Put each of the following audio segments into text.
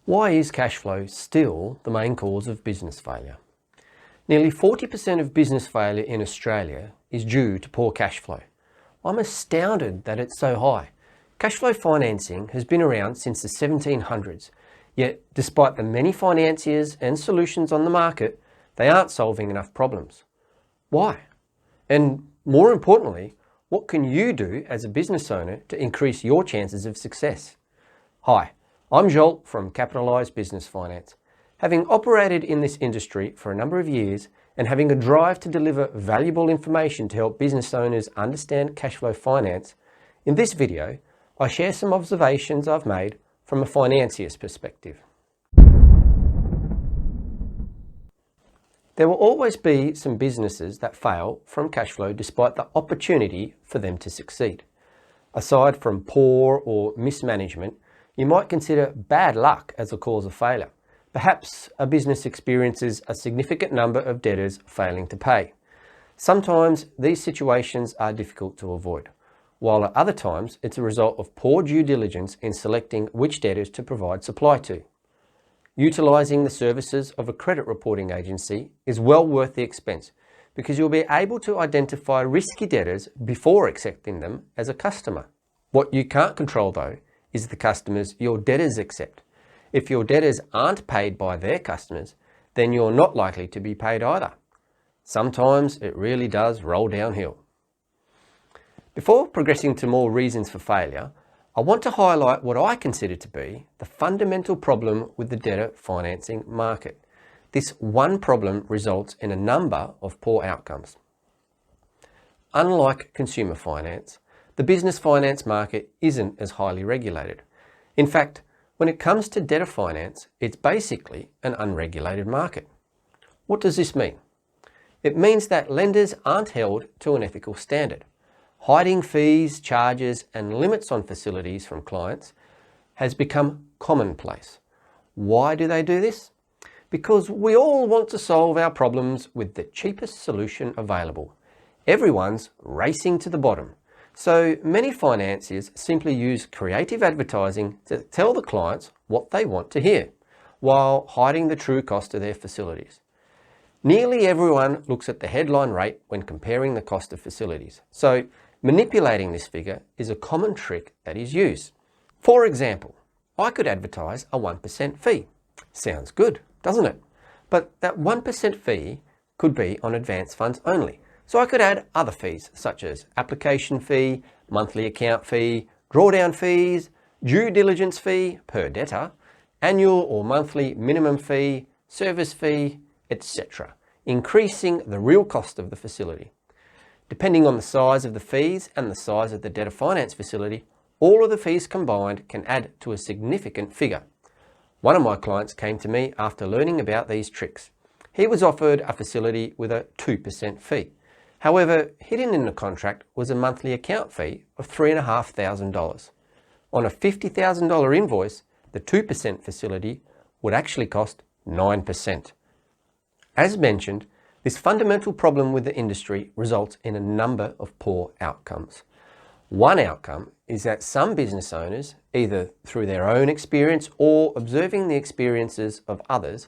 Why is cash flow still the main cause of business failure? Nearly 40% of business failure in Australia is due to poor cash flow. I'm astounded that it's so high. Cash flow financing has been around since the 1700s, yet despite the many financiers and solutions on the market, they aren't solving enough problems. Why? And more importantly, what can you do as a business owner to increase your chances of success? Hi, I'm Joel from Capitalised Business Finance. Having operated in this industry for a number of years and having a drive to deliver valuable information to help business owners understand cash flow finance, in this video, I share some observations I've made from a financier's perspective. There will always be some businesses that fail from cash flow despite the opportunity for them to succeed. Aside from poor or mismanagement, you might consider bad luck as a cause of failure. Perhaps a business experiences a significant number of debtors failing to pay. Sometimes these situations are difficult to avoid, while at other times it's a result of poor due diligence in selecting which debtors to provide supply to. Utilising the services of a credit reporting agency is well worth the expense because you'll be able to identify risky debtors before accepting them as a customer. What you can't control though is the customers your debtors accept. If your debtors aren't paid by their customers, then you're not likely to be paid either. Sometimes it really does roll downhill. Before progressing to more reasons for failure, I want to highlight what I consider to be the fundamental problem with the debtor financing market. This one problem results in a number of poor outcomes. Unlike consumer finance, the business finance market isn't as highly regulated. In fact, when it comes to debtor finance, it's basically an unregulated market. What does this mean? It means that lenders aren't held to an ethical standard. Hiding fees, charges, and limits on facilities from clients has become commonplace. Why do they do this? Because we all want to solve our problems with the cheapest solution available. Everyone's racing to the bottom. So many financiers simply use creative advertising to tell the clients what they want to hear, while hiding the true cost of their facilities. Nearly everyone looks at the headline rate when comparing the cost of facilities. So manipulating this figure is a common trick that is used. For example, I could advertise a 1% fee. Sounds good, doesn't it? But that 1% fee could be on advance funds only. So I could add other fees such as application fee, monthly account fee, drawdown fees, due diligence fee per debtor, annual or monthly minimum fee, service fee, etc., increasing the real cost of the facility. Depending on the size of the fees and the size of the debtor finance facility, all of the fees combined can add to a significant figure. One of my clients came to me after learning about these tricks. He was offered a facility with a 2% fee. However, hidden in the contract was a monthly account fee of $3,500. On a $50,000 invoice, the 2% facility would actually cost 9%. As mentioned, this fundamental problem with the industry results in a number of poor outcomes. One outcome is that some business owners, either through their own experience or observing the experiences of others,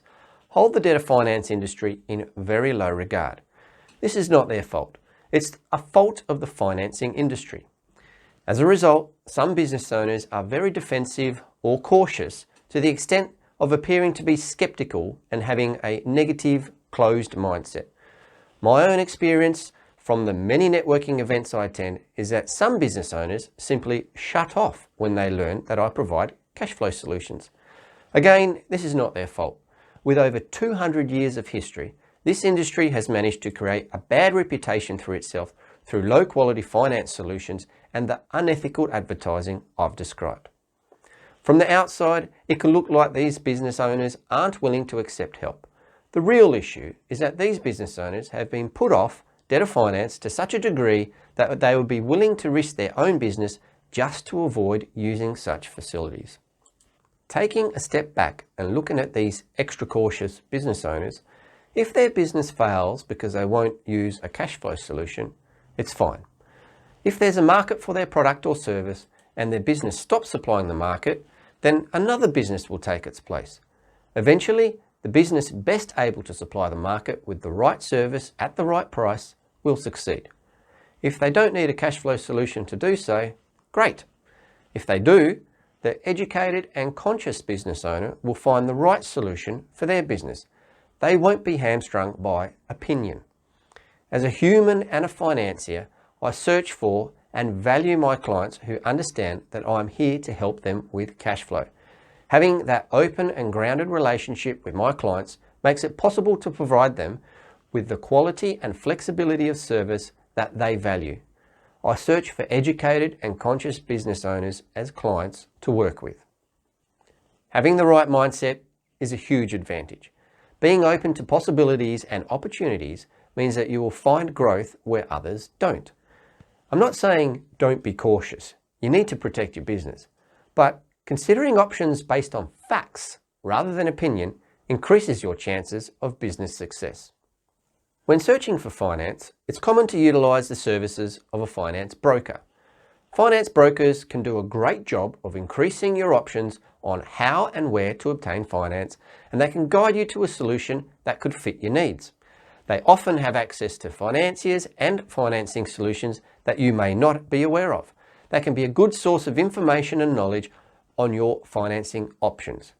hold the debtor finance industry in very low regard. This is not their fault. It's a fault of the financing industry. As a result, some business owners are very defensive or cautious to the extent of appearing to be skeptical and having a negative, closed mindset. My own experience from the many networking events I attend is that some business owners simply shut off when they learn that I provide cash flow solutions. Again, this is not their fault. With over 200 years of history, this industry has managed to create a bad reputation for itself through low quality finance solutions and the unethical advertising I've described. From the outside, it can look like these business owners aren't willing to accept help. The real issue is that these business owners have been put off debtor finance to such a degree that they would be willing to risk their own business just to avoid using such facilities. Taking a step back and looking at these extra cautious business owners, if their business fails because they won't use a cash flow solution, it's fine. If there's a market for their product or service and their business stops supplying the market then another business will take its place. Eventually, the business best able to supply the market with the right service at the right price will succeed. If they don't need a cash flow solution to do so, great. If they do, the educated and conscious business owner will find the right solution for their business. They won't be hamstrung by opinion. As a human and a financier, I search for and value my clients who understand that I'm here to help them with cash flow. Having that open and grounded relationship with my clients makes it possible to provide them with the quality and flexibility of service that they value. I search for educated and conscious business owners as clients to work with. Having the right mindset is a huge advantage. Being open to possibilities and opportunities means that you will find growth where others don't. I'm not saying don't be cautious. You need to protect your business. But considering options based on facts rather than opinion increases your chances of business success. When searching for finance, it's common to utilise the services of a finance broker. Finance brokers can do a great job of increasing your options on how and where to obtain finance, and they can guide you to a solution that could fit your needs. They often have access to financiers and financing solutions that you may not be aware of. They can be a good source of information and knowledge on your financing options.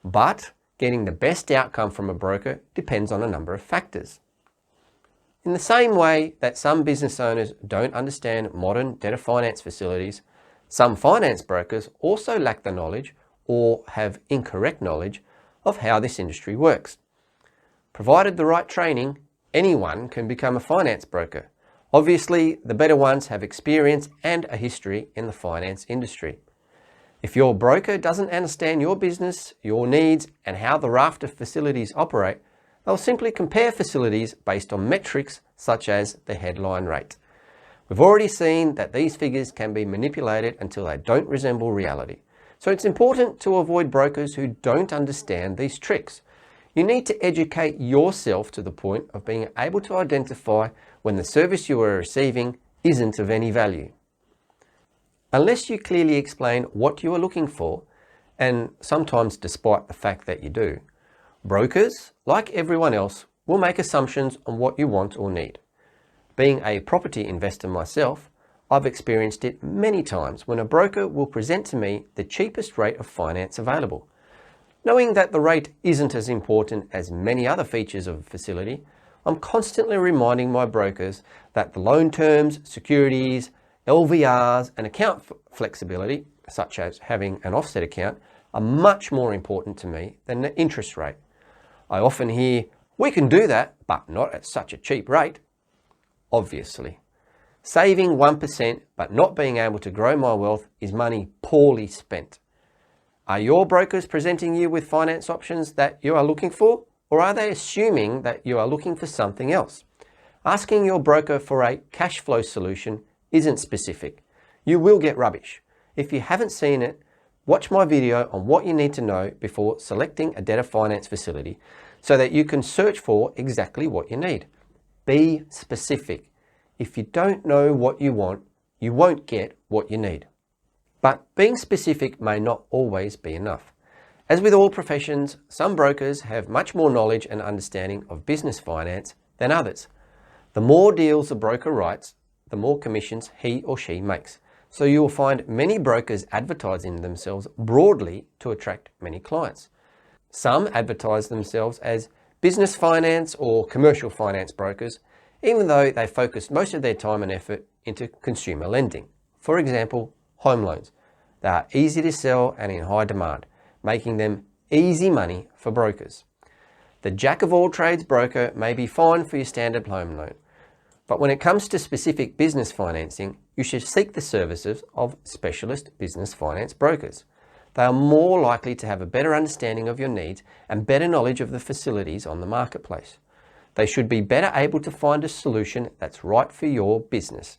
But getting the best outcome from a broker depends on a number of factors. In the same way that some business owners don't understand modern debtor finance facilities, some finance brokers also lack the knowledge or have incorrect knowledge of how this industry works. Provided the right training, anyone can become a finance broker. Obviously, the better ones have experience and a history in the finance industry. If your broker doesn't understand your business, your needs, and how the raft of facilities operate, they'll simply compare facilities based on metrics such as the headline rate. We've already seen that these figures can be manipulated until they don't resemble reality. So it's important to avoid brokers who don't understand these tricks. You need to educate yourself to the point of being able to identify when the service you are receiving isn't of any value. Unless you clearly explain what you are looking for, and sometimes despite the fact that you do, brokers, like everyone else, will make assumptions on what you want or need. Being a property investor myself, I've experienced it many times when a broker will present to me the cheapest rate of finance available. Knowing that the rate isn't as important as many other features of a facility, I'm constantly reminding my brokers that the loan terms, securities, LVRs, and account flexibility, such as having an offset account, are much more important to me than the interest rate. I often hear, "We can do that, but not at such a cheap rate." Obviously. Saving 1% but not being able to grow my wealth is money poorly spent. Are your brokers presenting you with finance options that you are looking for, or are they assuming that you are looking for something else? Asking your broker for a cash flow solution isn't specific. You will get rubbish. If you haven't seen it, watch my video on what you need to know before selecting a debtor finance facility so that you can search for exactly what you need. Be specific. If you don't know what you want, you won't get what you need. But being specific may not always be enough. As with all professions, some brokers have much more knowledge and understanding of business finance than others. The more deals a broker writes, the more commissions he or she makes. So you will find many brokers advertising themselves broadly to attract many clients. Some advertise themselves as business finance or commercial finance brokers, even though they focus most of their time and effort into consumer lending. For example, home loans. They are easy to sell and in high demand, making them easy money for brokers. The jack of all trades broker may be fine for your standard home loan, but when it comes to specific business financing, you should seek the services of specialist business finance brokers. They are more likely to have a better understanding of your needs and better knowledge of the facilities on the marketplace. They should be better able to find a solution that's right for your business.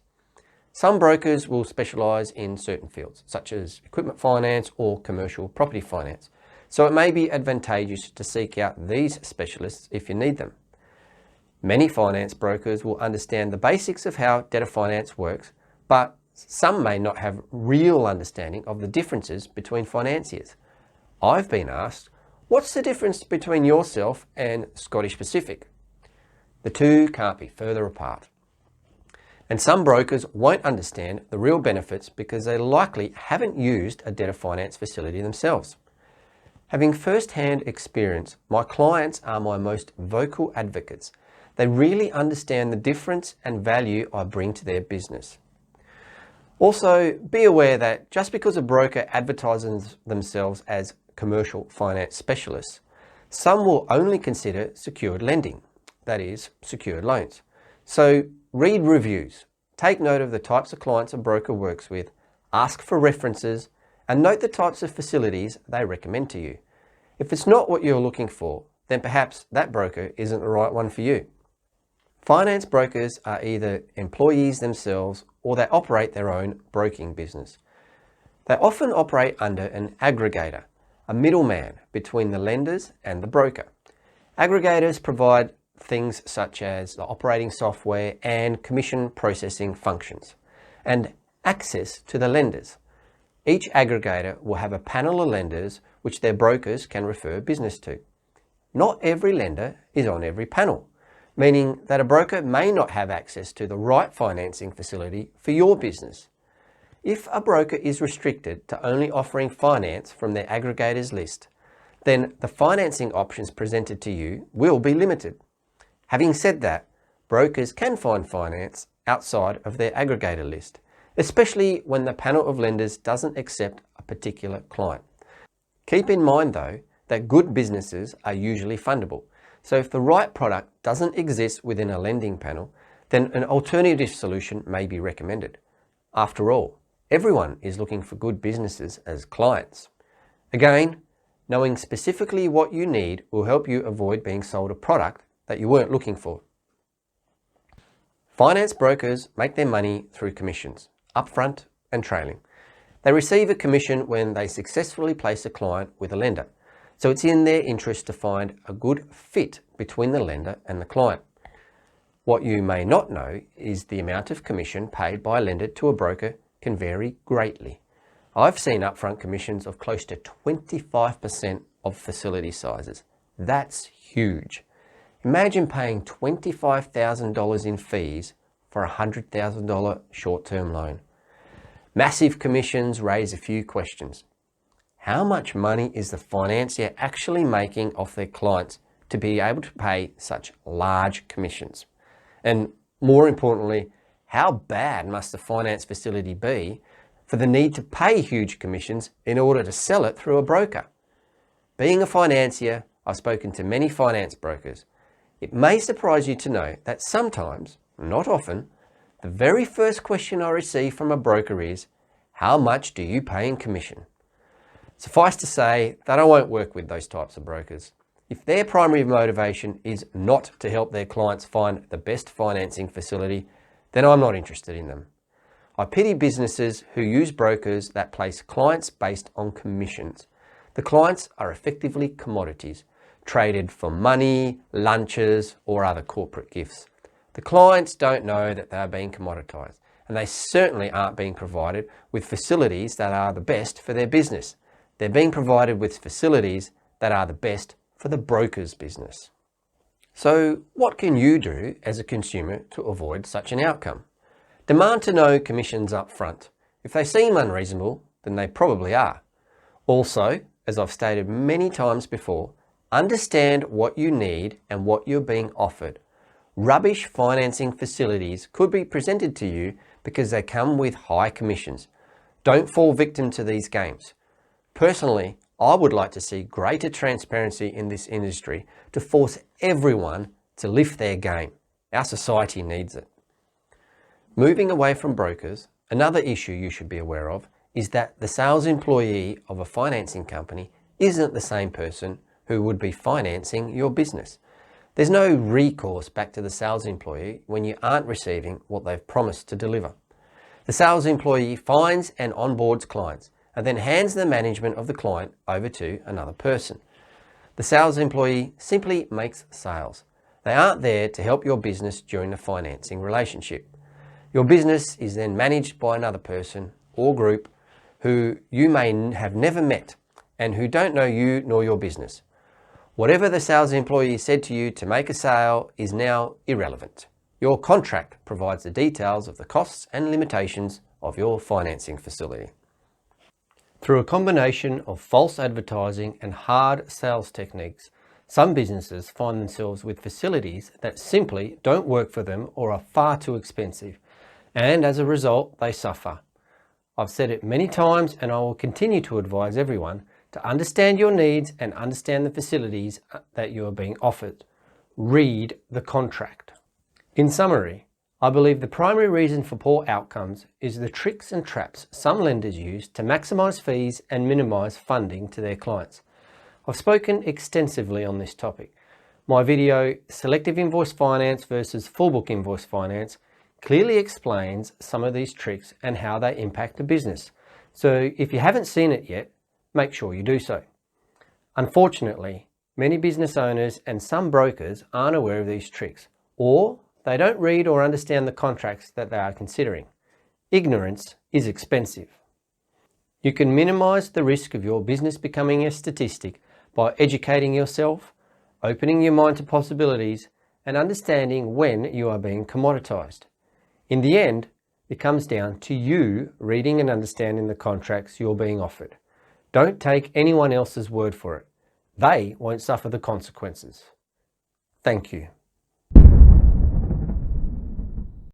Some brokers will specialise in certain fields, such as equipment finance or commercial property finance. So it may be advantageous to seek out these specialists if you need them. Many finance brokers will understand the basics of how debtor finance works, but some may not have real understanding of the differences between financiers. I've been asked, what's the difference between yourself and Scottish Pacific? The two can't be further apart. And some brokers won't understand the real benefits because they likely haven't used a debtor finance facility themselves. Having first-hand experience, my clients are my most vocal advocates. They really understand the difference and value I bring to their business. Also, be aware that just because a broker advertises themselves as commercial finance specialists, some will only consider secured lending, that is, secured loans. So read reviews, take note of the types of clients a broker works with, ask for references, and note the types of facilities they recommend to you. If it's not what you're looking for, then perhaps that broker isn't the right one for you. Finance brokers are either employees themselves or they operate their own broking business. They often operate under an aggregator, a middleman between the lenders and the broker. Aggregators provide things such as the operating software and commission processing functions, and access to the lenders. Each aggregator will have a panel of lenders which their brokers can refer business to. Not every lender is on every panel, meaning that a broker may not have access to the right financing facility for your business. If a broker is restricted to only offering finance from their aggregators list, then the financing options presented to you will be limited. Having said that, brokers can find finance outside of their aggregator list, especially when the panel of lenders doesn't accept a particular client. Keep in mind though, that good businesses are usually fundable. So if the right product doesn't exist within a lending panel, then an alternative solution may be recommended. After all, everyone is looking for good businesses as clients. Again, knowing specifically what you need will help you avoid being sold a product that you weren't looking for. Finance brokers make their money through commissions, upfront and trailing. They receive a commission when they successfully place a client with a lender. So it's in their interest to find a good fit between the lender and the client. What you may not know is the amount of commission paid by a lender to a broker can vary greatly. I've seen upfront commissions of close to 25% of facility sizes. That's huge. Imagine paying $25,000 in fees for a $100,000 short-term loan. Massive commissions raise a few questions. How much money is the financier actually making off their clients to be able to pay such large commissions? And more importantly, how bad must the finance facility be for the need to pay huge commissions in order to sell it through a broker? Being a financier, I've spoken to many finance brokers. It may surprise you to know that sometimes, not often, the very first question I receive from a broker is, how much do you pay in commission? Suffice to say that I won't work with those types of brokers. If their primary motivation is not to help their clients find the best financing facility, then I'm not interested in them. I pity businesses who use brokers that place clients based on commissions. The clients are effectively commodities, traded for money, lunches, or other corporate gifts. The clients don't know that they are being commoditized, and they certainly aren't being provided with facilities that are the best for their business. They're being provided with facilities that are the best for the broker's business. So what can you do as a consumer to avoid such an outcome? Demand to know commissions up front. If they seem unreasonable, then they probably are. Also, as I've stated many times before, understand what you need and what you're being offered. Rubbish financing facilities could be presented to you because they come with high commissions. Don't fall victim to these games. Personally, I would like to see greater transparency in this industry to force everyone to lift their game. Our society needs it. Moving away from brokers, another issue you should be aware of is that the sales employee of a financing company isn't the same person who would be financing your business. There's no recourse back to the sales employee when you aren't receiving what they've promised to deliver. The sales employee finds and onboards clients and then hands the management of the client over to another person. The sales employee simply makes sales. They aren't there to help your business during the financing relationship. Your business is then managed by another person or group who you may have never met, and who don't know you nor your business. Whatever the sales employee said to you to make a sale is now irrelevant. Your contract provides the details of the costs and limitations of your financing facility. Through a combination of false advertising and hard sales techniques, some businesses find themselves with facilities that simply don't work for them or are far too expensive, and as a result, they suffer. I've said it many times, and I will continue to advise everyone to understand your needs and understand the facilities that you are being offered. Read the contract. In summary, I believe the primary reason for poor outcomes is the tricks and traps some lenders use to maximize fees and minimize funding to their clients. I've spoken extensively on this topic. My video, Selective Invoice Finance versus Full Book Invoice Finance, clearly explains some of these tricks and how they impact the business. So if you haven't seen it yet, make sure you do so. Unfortunately, many business owners and some brokers aren't aware of these tricks, or they don't read or understand the contracts that they are considering. Ignorance is expensive. You can minimize the risk of your business becoming a statistic by educating yourself, opening your mind to possibilities, and understanding when you are being commoditized. In the end, it comes down to you reading and understanding the contracts you're being offered. Don't take anyone else's word for it. They won't suffer the consequences. Thank you.